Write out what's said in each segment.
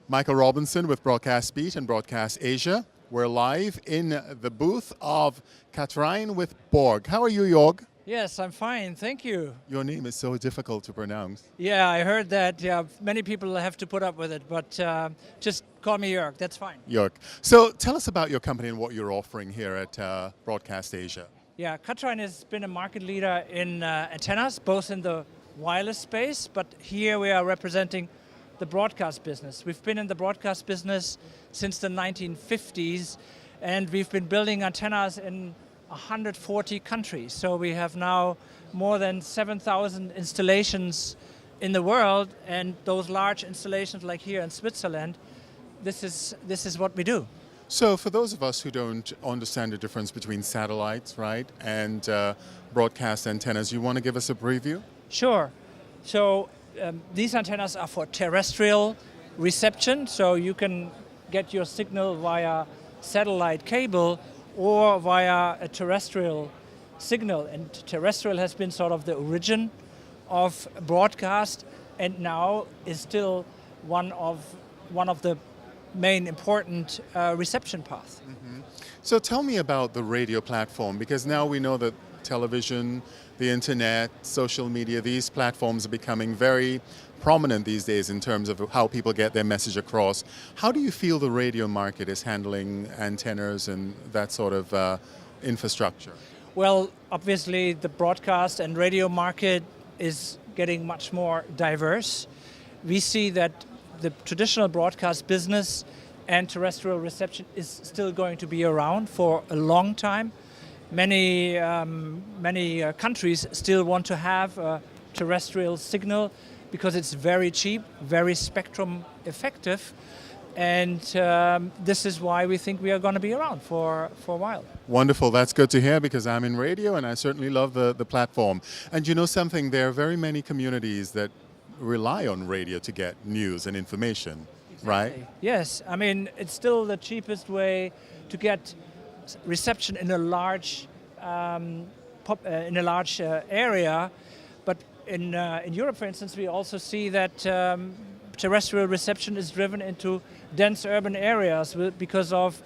Michael Robinson with Broadcast Beat and Broadcast Asia. We're live in the booth of Kathrein with Borg. How are you, Joerg? Yes, I'm fine, thank you. Your name is so difficult to pronounce. Yeah, I heard that. Yeah, many people have to put up with it, but just call me Joerg, that's fine. Joerg. So tell us about your company and what you're offering here at Broadcast Asia. Yeah, Kathrein has been a market leader in antennas, both in the wireless space, but here we are representing the broadcast business. We've been in the broadcast business since the 1950s, and we've been building antennas in 140 countries. So we have now more than 7,000 installations in the world, and those large installations like here in Switzerland, this is what we do. So for those of us who don't understand the difference between satellites, right, and broadcast antennas, you want to give us a preview? Sure. So these antennas are for terrestrial reception, so you can get your signal via satellite cable or via a terrestrial signal. And terrestrial has been sort of the origin of broadcast, and now is still one of the main important reception paths. Mm-hmm. So tell me about the radio platform, because now we know that television, the internet, social media, these platforms are becoming very prominent these days in terms of how people get their message across. How do you feel the radio market is handling antennas and that sort of infrastructure? Well, obviously the broadcast and radio market is getting much more diverse. We see that the traditional broadcast business and terrestrial reception is still going to be around for a long time. Many countries still want to have a terrestrial signal because it's very cheap, very spectrum effective, and this is why we think we are going to be around for a while. Wonderful, that's good to hear, because I'm in radio and I certainly love the platform. And you know something, there are very many communities that rely on radio to get news and information, exactly. Right? Yes, I mean, it's still the cheapest way to get reception in a large area, but in Europe, for instance, we also see that terrestrial reception is driven into dense urban areas because of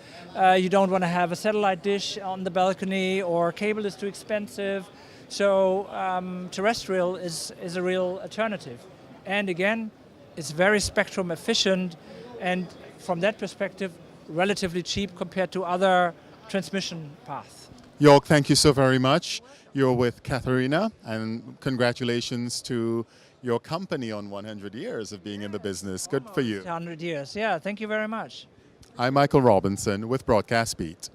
you don't want to have a satellite dish on the balcony, or cable is too expensive. So terrestrial is a real alternative, and again, it's very spectrum efficient, and from that perspective, relatively cheap compared to other transmission path. Joerg, thank you so very much. You're with Kathrein, and congratulations to your company on 100 years of being in the business. Good for you. 100 years, yeah, thank you very much. I'm Michael Robinson with Broadcast Beat.